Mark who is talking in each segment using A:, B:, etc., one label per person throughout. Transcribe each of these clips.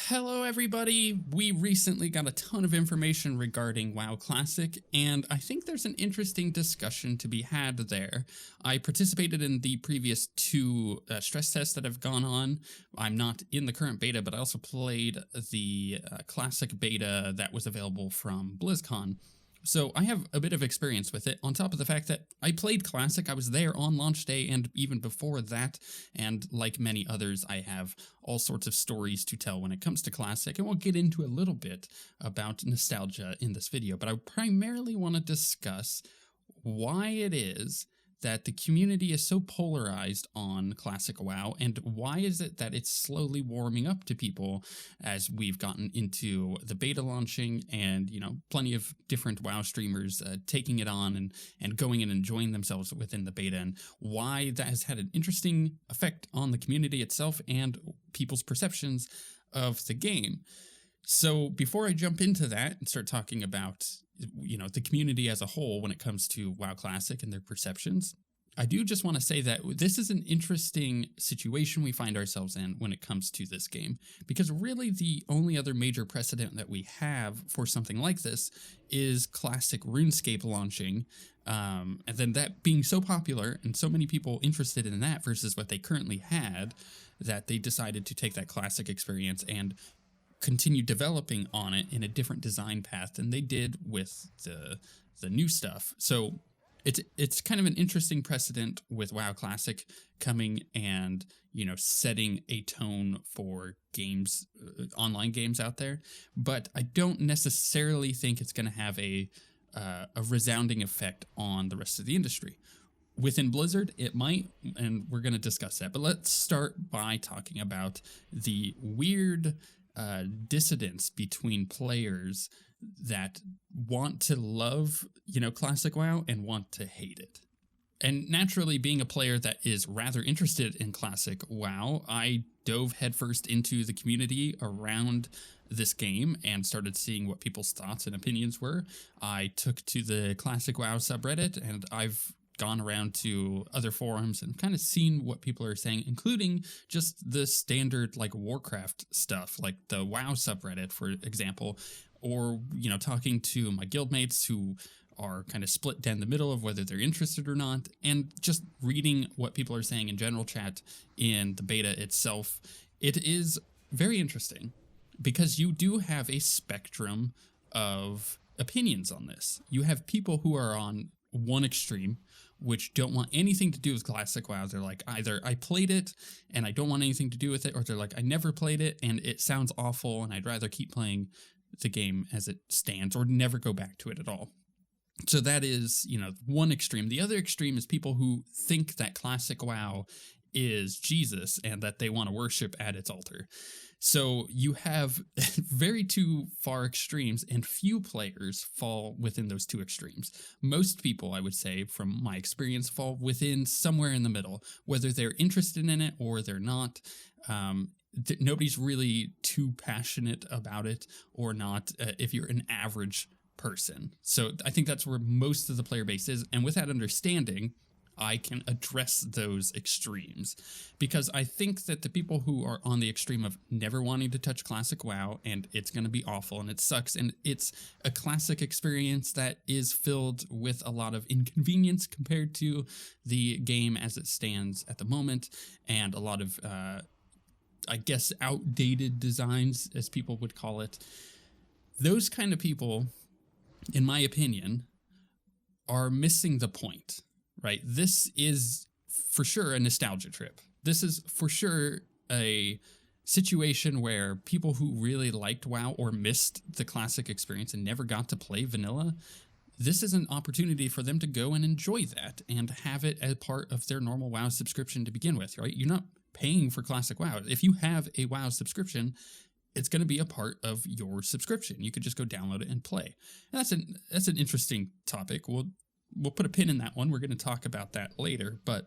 A: Hello everybody! We recently got a ton of information regarding WoW Classic, and I think there's an interesting discussion to be had there. I participated in the previous two stress tests that have gone on. I'm not in the current beta, but I also played the Classic beta that was available from BlizzCon. So I have a bit of experience with it, on top of the fact that I played Classic. I was there on launch day and even before that, and like many others, I have all sorts of stories to tell when it comes to Classic, and we'll get into a little bit about nostalgia in this video, but I primarily want to discuss why it is that the community is so polarized on Classic WoW, and why is it that it's slowly warming up to people as we've gotten into the beta launching and, you know, plenty of different WoW streamers taking it on and going and enjoying themselves within the beta, and why that has had an interesting effect on the community itself and people's perceptions of the game. So before I jump into that and start talking about, you know, the community as a whole when it comes to WoW Classic and their perceptions, I do just want to say that this is an interesting situation we find ourselves in when it comes to this game, because really the only other major precedent that we have for something like this is Classic RuneScape launching, and then that being so popular and so many people interested in that versus what they currently had, that they decided to take that Classic experience and continue developing on it in a different design path than they did with the new stuff. So it's kind of an interesting precedent with WoW Classic coming and, you know, setting a tone for games, online games out there. But I don't necessarily think it's going to have a resounding effect on the rest of the industry. Within Blizzard, it might, and we're going to discuss that. But let's start by talking about the weird dissonance between players that want to love, you know, Classic WoW and want to hate it. And naturally, being a player that is rather interested in Classic WoW, I dove headfirst into the community around this game and started seeing what people's thoughts and opinions were. I took to the Classic WoW subreddit, and I've gone around to other forums and kind of seen what people are saying, including just the standard like Warcraft stuff, like the WoW subreddit, for example, or, you know, talking to my guildmates who are kind of split down the middle of whether they're interested or not, and just reading what people are saying in general chat in the beta itself. It is very interesting because you do have a spectrum of opinions on this. You have people who are on one extreme, which don't want anything to do with Classic WoW. They're like, either I played it and I don't want anything to do with it, or they're like, I never played it and it sounds awful and I'd rather keep playing the game as it stands or never go back to it at all. So that is, you know, one extreme. The other extreme is people who think that Classic WoW is Jesus and that they want to worship at its altar. So you have very two far extremes, and few players fall within those two extremes. Most people, I would say, from my experience, fall within somewhere in the middle, whether they're interested in it or they're not. Nobody's really too passionate about it or not, if you're an average person. So I think that's where most of the player base is, and with that understanding, I can address those extremes, because I think that the people who are on the extreme of never wanting to touch Classic WoW and it's going to be awful and it sucks and it's a Classic experience that is filled with a lot of inconvenience compared to the game as it stands at the moment, and a lot of, I guess, outdated designs, as people would call it. Those kind of people, in my opinion, are missing the point. Right? This is for sure a nostalgia trip. This is for sure a situation where people who really liked WoW or missed the Classic experience and never got to play vanilla, this is an opportunity for them to go and enjoy that and have it as part of their normal WoW subscription to begin with, right? You're not paying for Classic WoW. If you have a WoW subscription, it's going to be a part of your subscription. You could just go download it and play. And that's an interesting topic. We'll put a pin in that one. We're going to talk about that later. But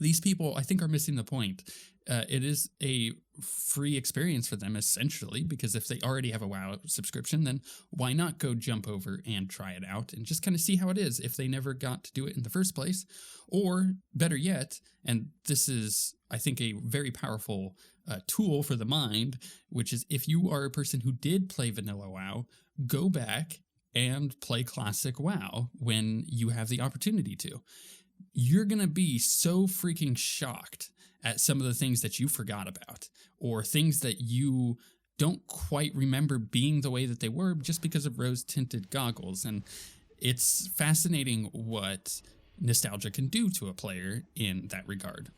A: These people, I think, are missing the point. It is a free experience for them, essentially, because if they already have a WoW subscription, then why not go jump over and try it out and just kind of see how it is if they never got to do it in the first place? Or better yet, and this is, I think, a very powerful tool for the mind, which is if you are a person who did play vanilla WoW, go back and play classic WoW when you have the opportunity to. You're going to be so freaking shocked at some of the things that you forgot about, or things that you don't quite remember being the way that they were just because of rose-tinted goggles. And it's fascinating what nostalgia can do to a player in that regard.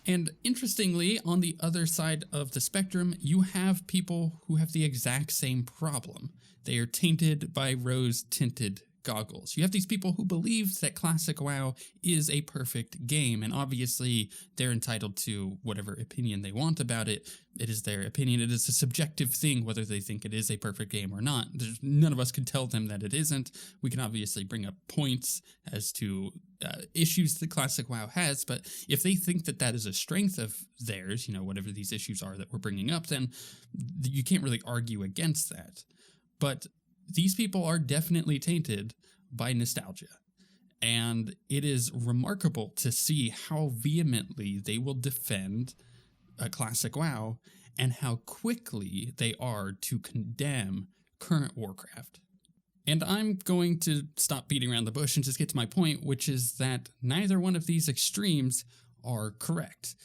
A: And interestingly, on the other side of the spectrum, you have people who have the exact same problem. They are tainted by rose-tinted goggles. You have these people who believe that classic WoW is a perfect game, and obviously they're entitled to whatever opinion they want about it. It is their opinion. It is a subjective thing whether they think it is a perfect game or not. None of us can tell them that it isn't. We can obviously bring up points as to issues that classic WoW has, but if they think that that is a strength of theirs, whatever these issues are that we're bringing up, then you can't really argue against that. But these people are definitely tainted by nostalgia, and it is remarkable to see how vehemently they will defend a classic WoW and how quickly they are to condemn current Warcraft. And I'm going to stop beating around the bush and just get to my point, which is that neither one of these extremes are correct.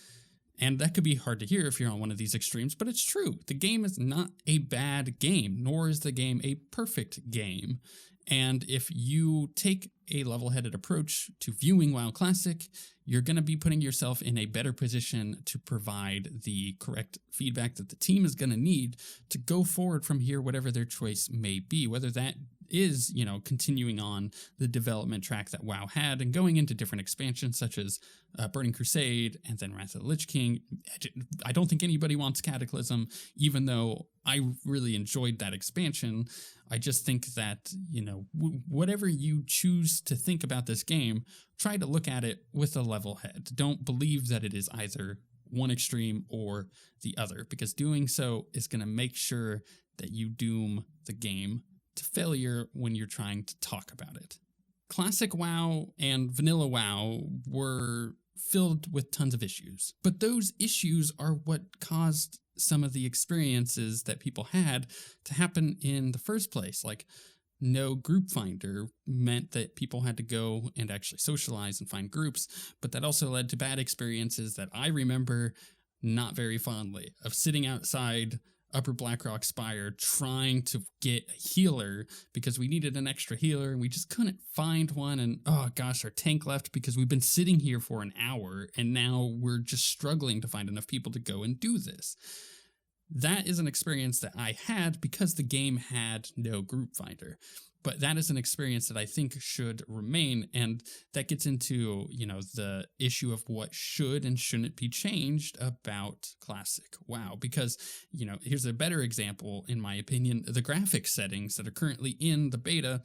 A: And that could be hard to hear if you're on one of these extremes, but it's true. The game is not a bad game, nor is the game a perfect game. And if you take a level-headed approach to viewing WoW Classic, you're going to be putting yourself in a better position to provide the correct feedback that the team is going to need to go forward from here, whatever their choice may be, whether that is, continuing on the development track that WoW had and going into different expansions such as Burning Crusade and then Wrath of the Lich King. I don't think anybody wants Cataclysm, even though I really enjoyed that expansion. I just think that, whatever you choose to think about this game, try to look at it with a level head. Don't believe that it is either one extreme or the other, because doing so is going to make sure that you doom the game to failure when you're trying to talk about it. Classic WoW and vanilla WoW were filled with tons of issues, but those issues are what caused some of the experiences that people had to happen in the first place. Like, no group finder meant that people had to go and actually socialize and find groups, but that also led to bad experiences that I remember not very fondly, of sitting outside Upper Blackrock Spire trying to get a healer because we needed an extra healer and we just couldn't find one. And oh gosh, our tank left because we've been sitting here for an hour and now we're just struggling to find enough people to go and do this. That is an experience that I had because the game had no group finder. But that is an experience that I think should remain, and that gets into, the issue of what should and shouldn't be changed about classic WoW. Because, here's a better example, in my opinion. The graphics settings that are currently in the beta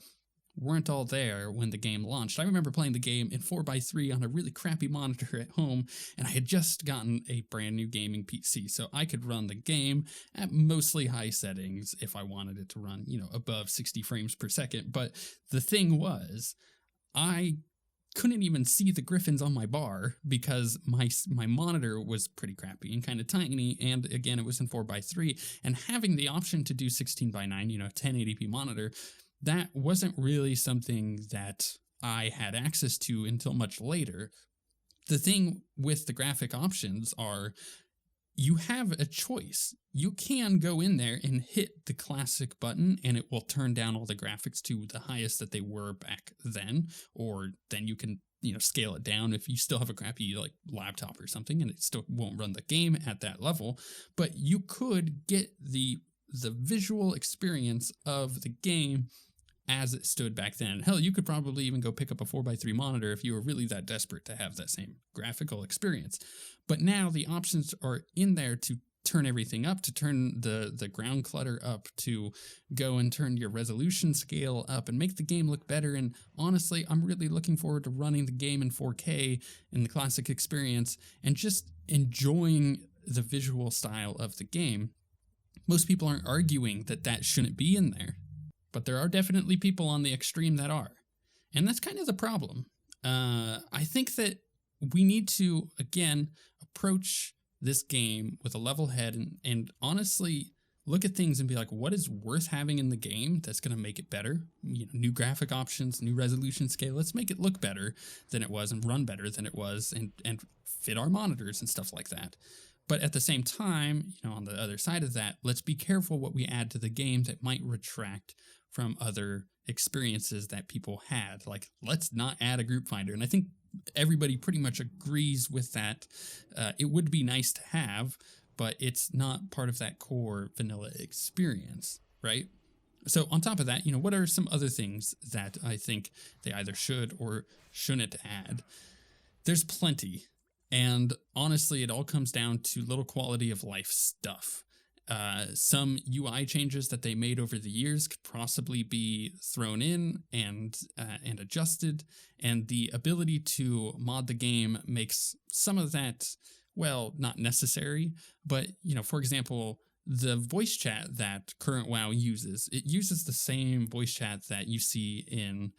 A: weren't all there when the game launched. I remember playing the game in 4x3 on a really crappy monitor at home, and I had just gotten a brand new gaming PC, so I could run the game at mostly high settings if I wanted it to run, above 60 frames per second. But the thing was, I couldn't even see the griffins on my bar because my monitor was pretty crappy and kind of tiny, and again, it was in 4x3, and having the option to do 16:9, 1080p monitor, that wasn't really something that I had access to until much later. The thing with the graphic options are you have a choice. You can go in there and hit the classic button and it will turn down all the graphics to the highest that they were back then, or then you can scale it down if you still have a crappy laptop or something and it still won't run the game at that level. But you could get the visual experience of the game as it stood back then. Hell, you could probably even go pick up a 4x3 monitor if you were really that desperate to have that same graphical experience. But now the options are in there to turn everything up, to turn the ground clutter up, to go and turn your resolution scale up and make the game look better. And honestly, I'm really looking forward to running the game in 4K in the classic experience and just enjoying the visual style of the game. Most people aren't arguing that that shouldn't be in there, but there are definitely people on the extreme that are. And that's kind of the problem. I think that we need to, again, approach this game with a level head and honestly look at things and be like, what is worth having in the game that's going to make it better? You know, new graphic options, new resolution scale. Let's make it look better than it was and run better than it was and fit our monitors and stuff like that. But at the same time, you know, on the other side of that, let's be careful what we add to the game that might retract from other experiences that people had. Like, let's not add a group finder. And I think everybody pretty much agrees with that. It would be nice to have, but it's not part of that core vanilla experience, right? So on top of that, you know, what are some other things that I think they either should or shouldn't add? There's plenty. And honestly, it all comes down to little quality of life stuff. Some UI changes that they made over the years could possibly be thrown in and adjusted, and the ability to mod the game makes some of that, well, not necessary. But, you know, for example, the voice chat that current WoW uses, it uses the same voice chat that you see in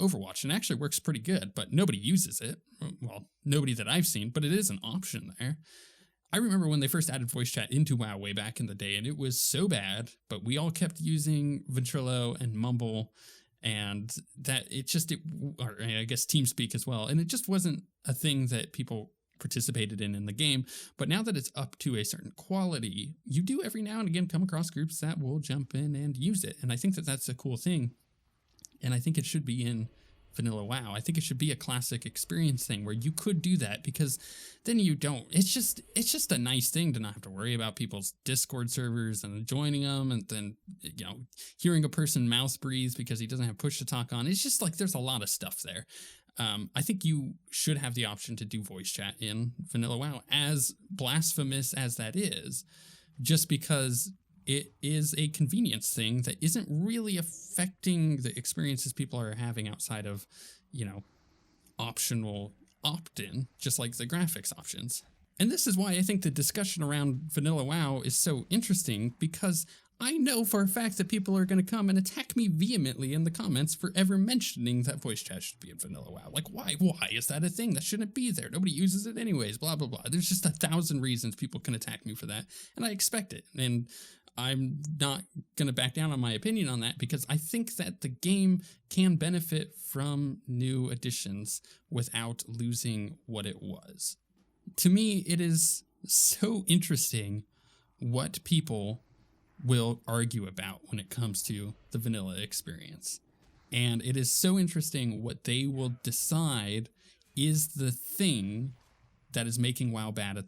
A: Overwatch, and actually works pretty good, but nobody uses it. Well, nobody that I've seen, but it is an option there. I remember when they first added voice chat into WoW way back in the day, and it was so bad, but we all kept using Ventrilo and Mumble, and that or I guess TeamSpeak as well, and it just wasn't a thing that people participated in the game. But now that it's up to a certain quality, you do every now and again come across groups that will jump in and use it, and I think that that's a cool thing, and I think it should be in vanilla WoW. I think it should be a classic experience thing where you could do that, because then you don't. It's just a nice thing to not have to worry about people's Discord servers and joining them, and then, you know, hearing a person mouth breathe because he doesn't have push to talk on. It's just like there's a lot of stuff there. I think you should have the option to do voice chat in vanilla WoW, as blasphemous as that is, just because it is a convenience thing that isn't really affecting the experiences people are having outside of, you know, optional opt-in, just like the graphics options. And this is why I think the discussion around vanilla WoW is so interesting, because I know for a fact that people are going to come and attack me vehemently in the comments for ever mentioning that voice chat should be in vanilla WoW. Like, why? Why is that a thing? That shouldn't be there. Nobody uses it anyways, blah, blah, blah. There's just 1,000 reasons people can attack me for that, and I expect it. And I'm not going to back down on my opinion on that, because I think that the game can benefit from new additions without losing what it was. To me, it is so interesting what people will argue about when it comes to the vanilla experience. And it is so interesting what they will decide is the thing that is making WoW bad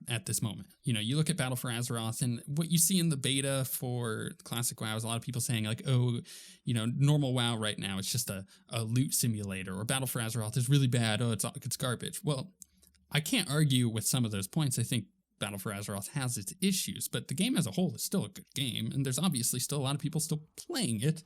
A: at this moment. You know, you look at Battle for Azeroth, and what you see in the beta for classic WoW is a lot of people saying like, oh, you know, normal WoW right now, it's just a loot simulator, or Battle for Azeroth is really bad. Oh, it's garbage. Well, I can't argue with some of those points. I think Battle for Azeroth has its issues, but the game as a whole is still a good game, and there's obviously still a lot of people still playing it,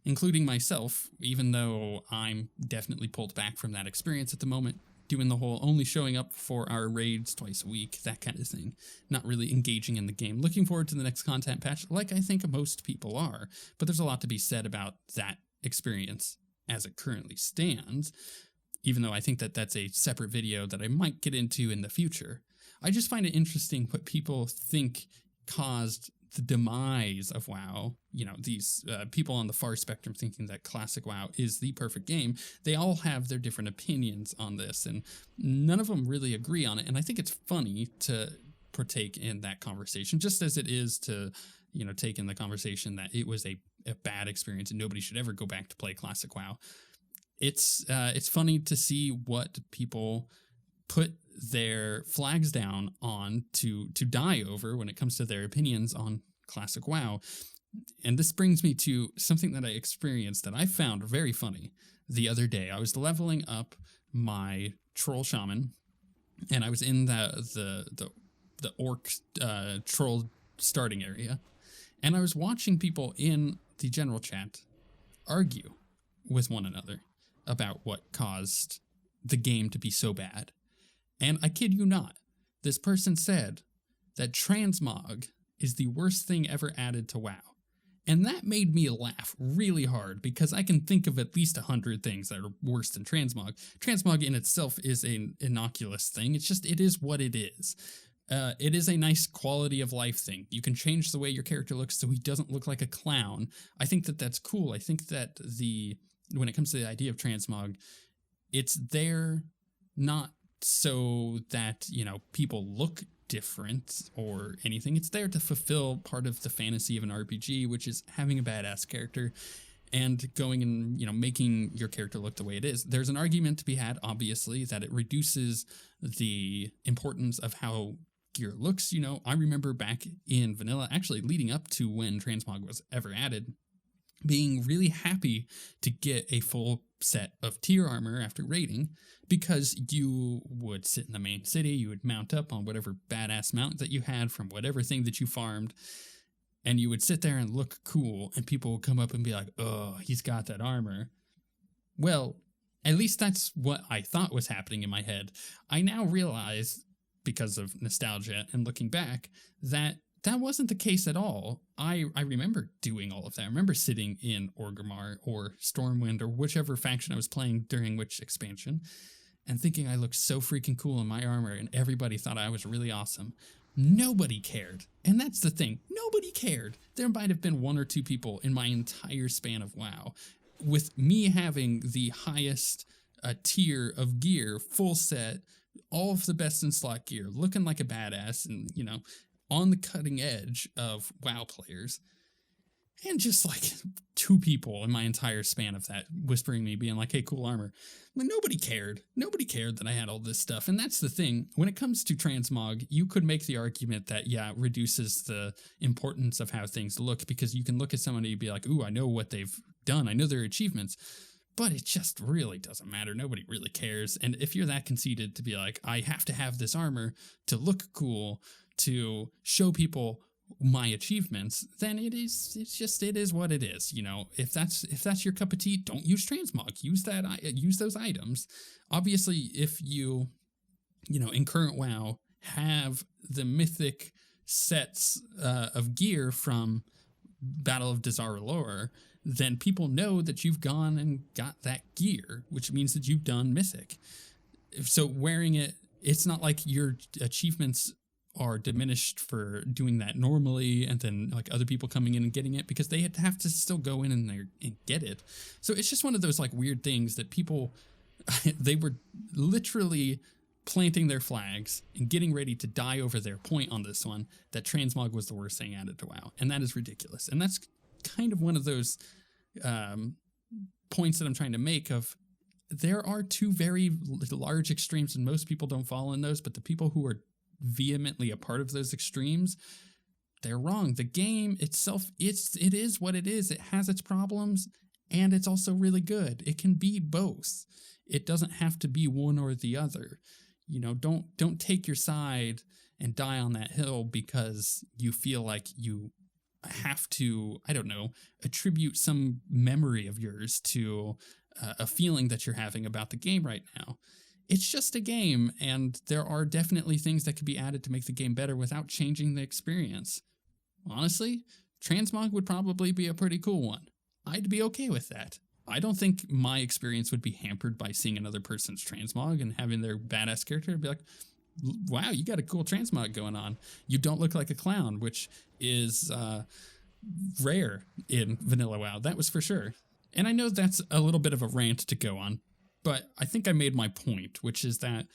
A: including myself, even though I'm definitely pulled back from that experience at the moment, doing the whole only showing up for our raids twice a week, that kind of thing, not really engaging in the game. Looking forward to the next content patch, like I think most people are, but there's a lot to be said about that experience as it currently stands, even though I think that that's a separate video that I might get into in the future. I just find it interesting what people think caused the demise of WoW. You know, these people on the far spectrum thinking that classic WoW is the perfect game. They all have their different opinions on this, and none of them really agree on it. And I think it's funny to partake in that conversation, just as it is to, you know, take in the conversation that it was a bad experience and nobody should ever go back to play classic WoW. It's funny to see what people put their flags down on to die over when it comes to their opinions on classic WoW. And this brings me to something that I experienced that I found very funny the other day. I was leveling up my troll shaman, and I was in the the orc troll starting area, and I was watching people in the general chat argue with one another about what caused the game to be so bad. And I kid you not, this person said that transmog is the worst thing ever added to WoW. And that made me laugh really hard because I can think of at least 100 things that are worse than transmog. Transmog in itself is an innocuous thing. It's just, it is what it is. It is a nice quality of life thing. You can change the way your character looks so he doesn't look like a clown. I think that that's cool. I think that when it comes to the idea of transmog, it's there not so that, people look different or anything. It's there to fulfill part of the fantasy of an RPG, which is having a badass character and going and, making your character look the way it is. There's an argument to be had, obviously, that it reduces the importance of how gear looks. I remember back in vanilla, actually leading up to when transmog was ever added, being really happy to get a full set of tier armor after raiding, because you would sit in the main city, you would mount up on whatever badass mount that you had from whatever thing that you farmed, and you would sit there and look cool, and people would come up and be like, oh, he's got that armor. Well, at least that's what I thought was happening in my head. I now realize, because of nostalgia and looking back, that wasn't the case at all. I remember doing all of that. I remember sitting in Orgrimmar or Stormwind or whichever faction I was playing during which expansion and thinking I looked so freaking cool in my armor and everybody thought I was really awesome. Nobody cared. And that's the thing. Nobody cared. There might have been one or two people in my entire span of WoW, with me having the highest tier of gear, full set, all of the best in slot gear, looking like a badass and, on the cutting edge of WoW players, and just like two people in my entire span of that whispering me, being like, hey, cool armor. Like, nobody cared. Nobody cared that I had all this stuff. And that's the thing. When it comes to transmog, you could make the argument that, it reduces the importance of how things look, because you can look at somebody and be like, ooh, I know what they've done. I know their achievements. But it just really doesn't matter. Nobody really cares. And if you're that conceited to be like, I have to have this armor to look cool, to show people my achievements, then it is what it is. If that's your cup of tea, don't use transmog. Use those items. Obviously, if you in current WoW have the mythic sets of gear from Battle of Dazar'alor, then people know that you've gone and got that gear, which means that you've done mythic. So wearing it, it's not like your achievements are diminished for doing that normally, and then like other people coming in and getting it, because they have to still go in and get it. So it's just one of those like weird things that people, they were literally planting their flags and getting ready to die over their point on this one, that transmog was the worst thing added to WoW. And that is ridiculous. And that's kind of one of those points that I'm trying to make of, there are two very large extremes and most people don't fall in those, but the people who are vehemently a part of those extremes, they're wrong. The game itself, it is what it is. It has its problems and it's also really good. It can be both. It doesn't have to be one or the other. Don't take your side and die on that hill because you feel like you have to, attribute some memory of yours to a feeling that you're having about the game right now. It's just a game, and there are definitely things that could be added to make the game better without changing the experience. Honestly, transmog would probably be a pretty cool one. I'd be okay with that. I don't think my experience would be hampered by seeing another person's transmog and having their badass character be like, wow, you got a cool transmog going on. You don't look like a clown, which is rare in vanilla WoW. That was for sure. And I know that's a little bit of a rant to go on, but I think I made my point, which is that,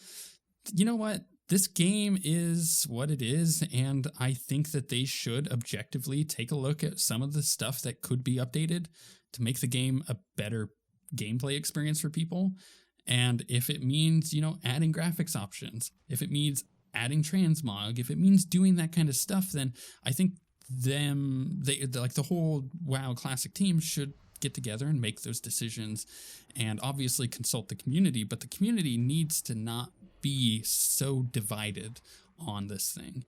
A: you know what? This game is what it is, and I think that they should objectively take a look at some of the stuff that could be updated to make the game a better gameplay experience for people. And if it means, adding graphics options, if it means adding transmog, if it means doing that kind of stuff, then I think the whole WoW Classic team should get together and make those decisions and obviously consult the community, but the community needs to not be so divided on this thing.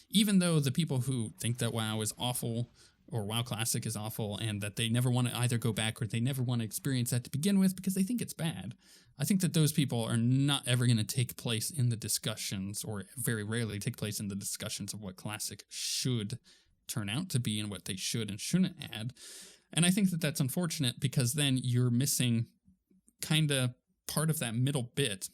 A: Even though the people who think that WoW is awful or WoW Classic is awful and that they never want to either go back or they never want to experience that to begin with because they think it's bad, I think that those people are not ever going to take place in the discussions, or very rarely take place in the discussions of what Classic should turn out to be and what they should and shouldn't add. And I think that that's unfortunate because then you're missing kind of part of that middle bit.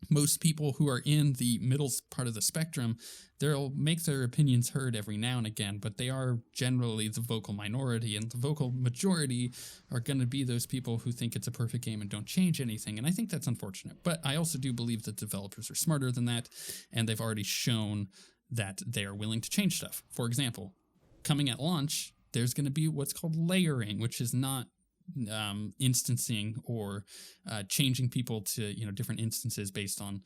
A: Most people who are in the middle part of the spectrum, they'll make their opinions heard every now and again, but they are generally the vocal minority, and the vocal majority are going to be those people who think it's a perfect game and don't change anything. And I think that's unfortunate. But I also do believe that developers are smarter than that, and they've already shown that they are willing to change stuff. For example, coming at launch, there's going to be what's called layering, which is not instancing or changing people to different instances based on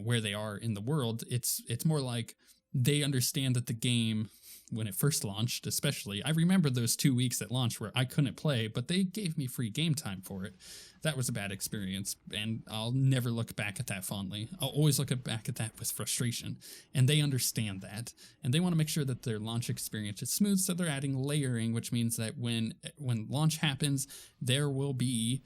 A: where they are in the world. It's more like they understand that the game, when it first launched, especially, I remember those 2 weeks at launch where I couldn't play, but they gave me free game time for it. That was a bad experience, and I'll never look back at that fondly. I'll always look back at that with frustration, and they understand that, and they want to make sure that their launch experience is smooth, so they're adding layering, which means that when launch happens, there will be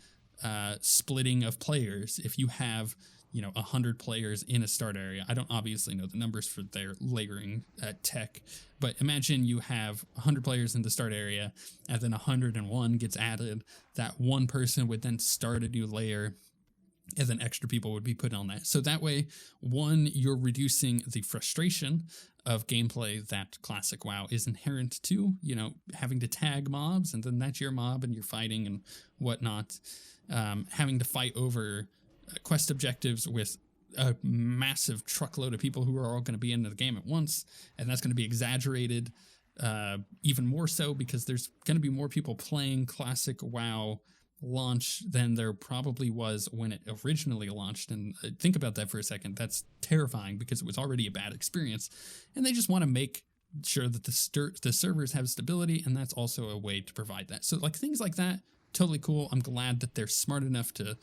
A: splitting of players. If you have 100 players in a start area. I don't obviously know the numbers for their layering tech, but imagine you have 100 players in the start area and then 101 gets added. That one person would then start a new layer and then extra people would be put on that. So that way, one, you're reducing the frustration of gameplay that Classic WoW is inherent to, having to tag mobs and then that's your mob and you're fighting and whatnot, having to fight over quest objectives with a massive truckload of people who are all going to be into the game at once, and that's going to be exaggerated even more so because there's going to be more people playing Classic WoW launch than there probably was when it originally launched. And think about that for a second. That's terrifying because it was already a bad experience, and they just want to make sure that the servers have stability, and that's also a way to provide that. So things like that, totally cool. I'm glad that they're smart enough to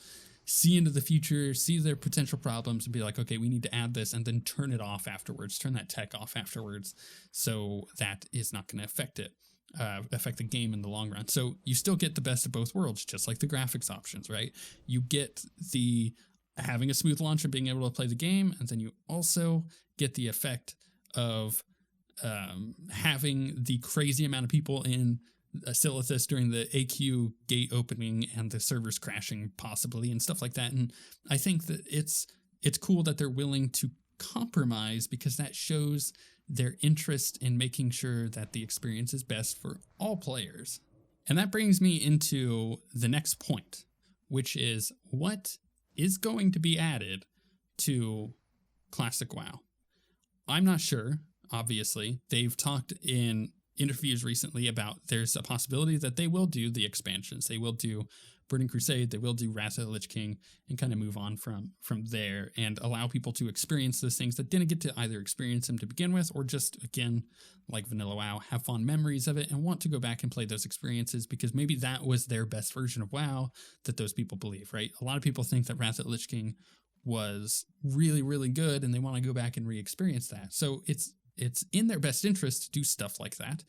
A: see into the future, see their potential problems, and be like, okay, we need to add this, and then turn it off afterwards, turn that tech off afterwards, so that is not going to affect the game in the long run. So you still get the best of both worlds, just like the graphics options, right? You get the having a smooth launch and being able to play the game, and then you also get the effect of having the crazy amount of people in Silithus during the AQ gate opening and the servers crashing possibly and stuff like that. And I think that it's cool that they're willing to compromise because that shows their interest in making sure that the experience is best for all players. And that brings me into the next point, which is what is going to be added to Classic WoW. I'm not sure, obviously. They've talked in interviews recently about there's a possibility that they will do the expansions. They will do Burning Crusade, they will do Wrath of the Lich King, and kind of move on from there and allow people to experience those things that didn't get to either experience them to begin with or just, again, like Vanilla WoW, have fond memories of it and want to go back and play those experiences because maybe that was their best version of WoW that those people believe, right? A lot of people think that Wrath of the Lich King was really, really good and they want to go back and re-experience that. So it's in their best interest to do stuff like that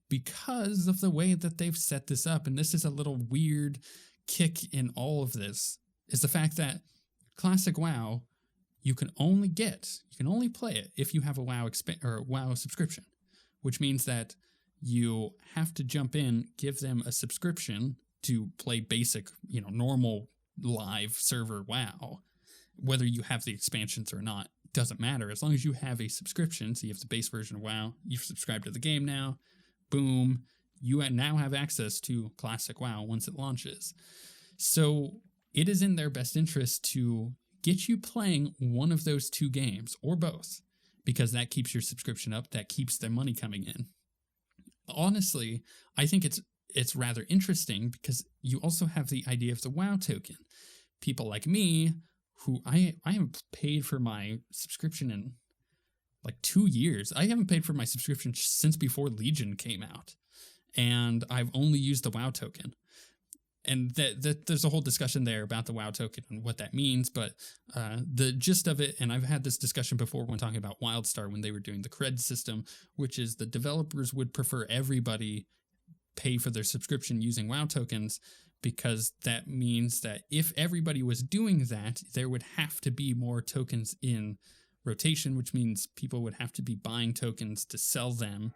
A: because of the way that they've set this up. And this is a little weird kick in all of this, is the fact that Classic WoW, you can only play it if you have a WoW subscription, which means that you have to jump in, give them a subscription to play basic, normal live server WoW, whether you have the expansions or not. Doesn't matter as long as you have a subscription. So you have the base version of WoW, you've subscribed to the game now, boom, you now have access to Classic WoW once it launches. So it is in their best interest to get you playing one of those two games or both, because that keeps your subscription up, that keeps their money coming in. Honestly, I think it's rather interesting because you also have the idea of the WoW token. People like me, who I haven't paid for my subscription in like 2 years. I haven't paid for my subscription since before Legion came out. And I've only used the WoW token. and there's a whole discussion there about the WoW token and what that means. But the gist of it, and I've had this discussion before when talking about WildStar when they were doing the cred system, which is the developers would prefer everybody pay for their subscription using WoW tokens, because that means that if everybody was doing that, there would have to be more tokens in rotation, which means people would have to be buying tokens to sell them,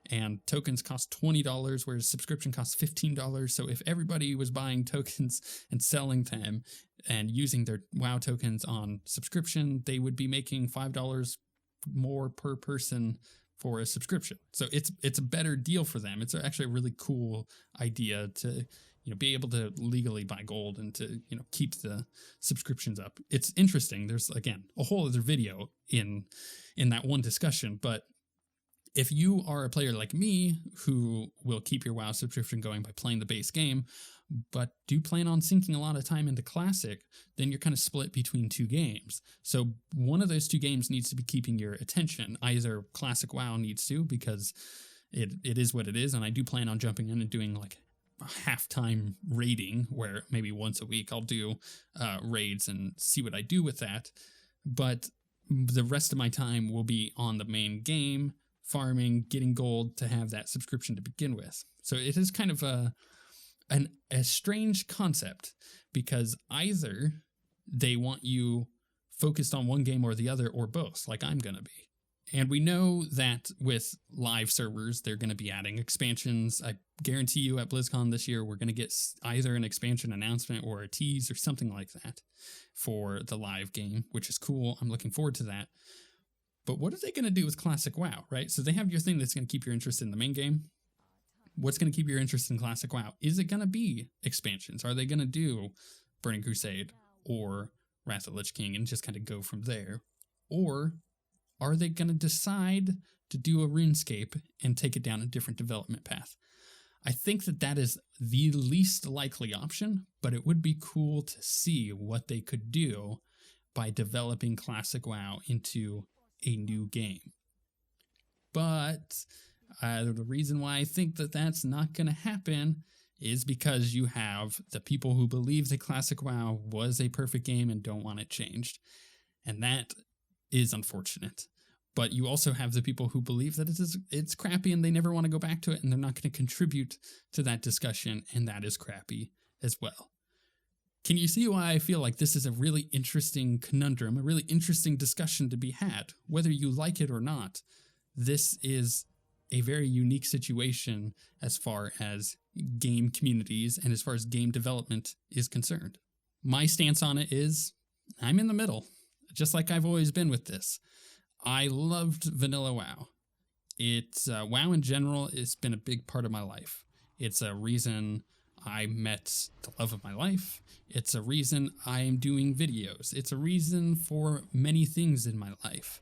A: and tokens cost $20, whereas subscription costs $15. So if everybody was buying tokens and selling them and using their WoW tokens on subscription, they would be making $5 more per person for a subscription. So it's a better deal for them. It's actually a really cool idea to be able to legally buy gold and to keep the subscriptions up. It's interesting. There's, again, a whole other video in that one discussion, but if you are a player like me who will keep your WoW subscription going by playing the base game, but do plan on sinking a lot of time into Classic, then you're kind of split between two games. So one of those two games needs to be keeping your attention. Either Classic WoW needs to, because it is what it is, and I do plan on jumping in and doing like a halftime raiding, where maybe once a week I'll do raids and see what I do with that. But the rest of my time will be on the main game, farming, getting gold to have that subscription to begin with. So it is kind of a strange concept, because either they want you focused on one game or the other, or both, like I'm going to be. And we know that with live servers, they're going to be adding expansions. I guarantee you at BlizzCon this year, we're going to get either an expansion announcement or a tease or something like that for the live game, which is cool. I'm looking forward to that. But what are they going to do with Classic WoW, right? So they have your thing that's going to keep your interest in the main game. What's going to keep your interest in Classic WoW? Is it going to be expansions? Are they going to do Burning Crusade or Wrath of the Lich King and just kind of go from there? Or are they going to decide to do a RuneScape and take it down a different development path? I think that is the least likely option, but it would be cool to see what they could do by developing Classic WoW into a new game. But the reason why I think that that's not going to happen is because you have the people who believe that Classic WoW was a perfect game and don't want it changed. And that is unfortunate. But you also have the people who believe that it's crappy and they never want to go back to it, and they're not going to contribute to that discussion, and that is crappy as well. Can you see why I feel like this is a really interesting conundrum, a really interesting discussion to be had? Whether you like it or not, this is a very unique situation as far as game communities and as far as game development is concerned. My stance on it is I'm in the middle, just like I've always been with this. I loved vanilla WoW. WoW in general has been a big part of my life. It's a reason I met the love of my life. It's a reason I am doing videos. It's a reason for many things in my life.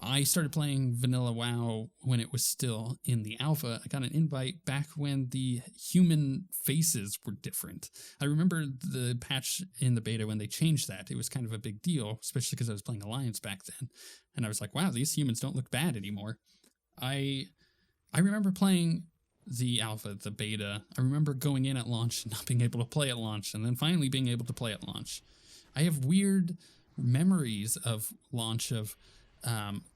A: I started playing vanilla WoW when it was still in the alpha. I got an invite back when the human faces were different. I remember the patch in the beta when they changed that. It was kind of a big deal, especially because I was playing Alliance back then. And I was like, wow, these humans don't look bad anymore. I remember playing the alpha, the beta. I remember going in at launch and not being able to play at launch, and then finally being able to play at launch. I have weird memories of launch, of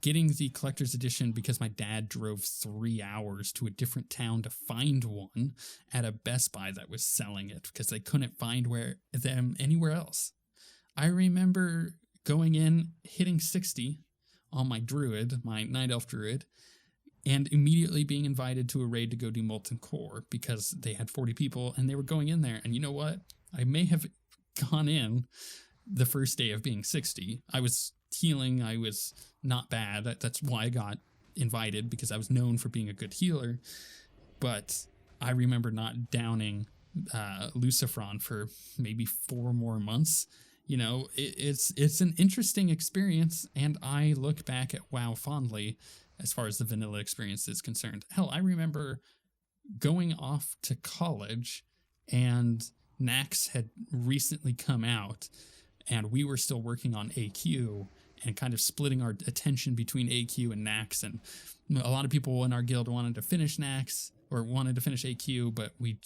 A: getting the collector's edition because my dad drove 3 hours to a different town to find one at a Best Buy that was selling it because they couldn't find them anywhere else. I remember going in, hitting 60 on my druid, my Night Elf druid, and immediately being invited to a raid to go do Molten Core because they had 40 people and they were going in there. And you know what? I may have gone in the first day of being 60. I was healing. I was not bad. That's why I got invited, because I was known for being a good healer. But I remember not downing Lucifron for maybe 4 more months. You know, it's an interesting experience, and I look back at WoW fondly as far as the vanilla experience is concerned. Hell, I remember going off to college, and Nax had recently come out, and we were still working on AQ, and kind of splitting our attention between AQ and Nax. And a lot of people in our guild wanted to finish Nax or wanted to finish AQ, but we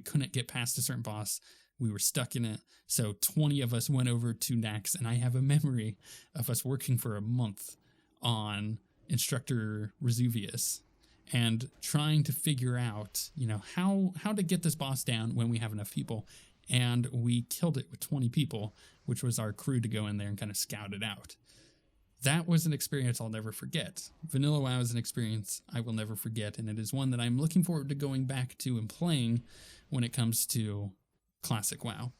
A: couldn't get past a certain boss. We were stuck in it. So 20 of us went over to Nax, and I have a memory of us working for a month on Instructor Resuvius and trying to figure out, how to get this boss down when we have enough people. And we killed it with 20 people, which was our crew to go in there and kind of scout it out. That was an experience I'll never forget. Vanilla WoW is an experience I will never forget, and it is one that I'm looking forward to going back to and playing when it comes to Classic WoW.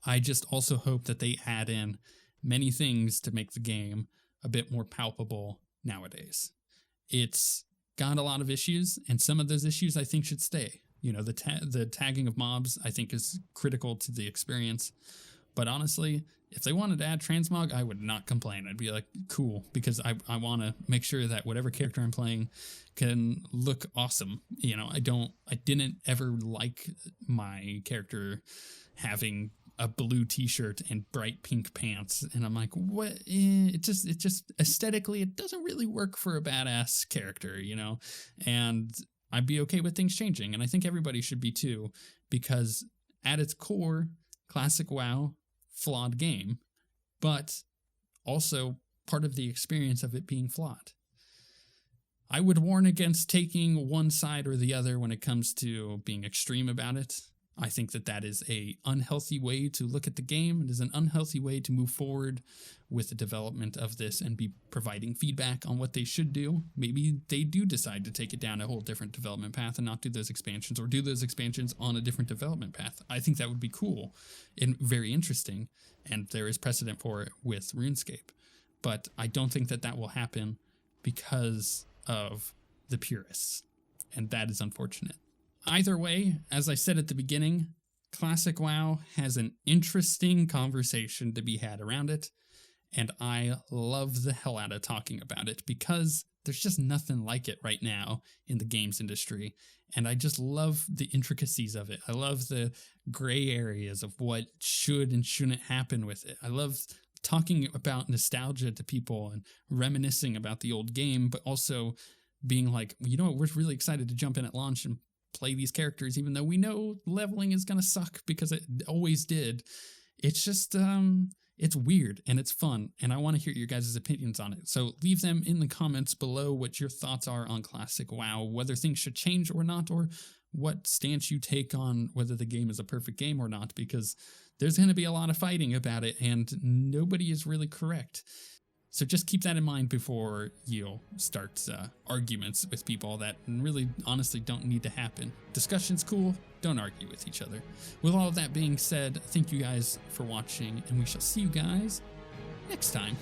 A: I just also hope that they add in many things to make the game a bit more palpable nowadays. It's got a lot of issues, and some of those issues I think should stay. The tagging of mobs I think is critical to the experience. But honestly, if they wanted to add transmog, I would not complain. I'd be like, cool, because I want to make sure that whatever character I'm playing can look awesome. I didn't ever like my character having a blue t-shirt and bright pink pants. And I'm like, what? It just aesthetically, it doesn't really work for a badass character, And I'd be okay with things changing. And I think everybody should be too, because at its core, Classic WoW, flawed game, but also part of the experience of it being flawed. I would warn against taking one side or the other when it comes to being extreme about it. I think that is a unhealthy way to look at the game. It is an unhealthy way to move forward with the development of this and be providing feedback on what they should do. Maybe they do decide to take it down a whole different development path and not do those expansions, or do those expansions on a different development path. I think that would be cool and very interesting, and there is precedent for it with RuneScape. But I don't think that will happen because of the purists, and that is unfortunate. Either way, as I said at the beginning, Classic WoW has an interesting conversation to be had around it, and I love the hell out of talking about it because there's just nothing like it right now in the games industry, and I just love the intricacies of it. I love the gray areas of what should and shouldn't happen with it. I love talking about nostalgia to people and reminiscing about the old game, but also being like, we're really excited to jump in at launch and play these characters, even though we know leveling is going to suck because it always did. It's just, it's weird and it's fun, and I want to hear your guys' opinions on it. So leave them in the comments below what your thoughts are on Classic WoW, whether things should change or not, or what stance you take on whether the game is a perfect game or not, because there's going to be a lot of fighting about it and nobody is really correct. So just keep that in mind before you'll start arguments with people that really honestly don't need to happen. Discussion's cool, don't argue with each other. With all of that being said, thank you guys for watching, and we shall see you guys next time.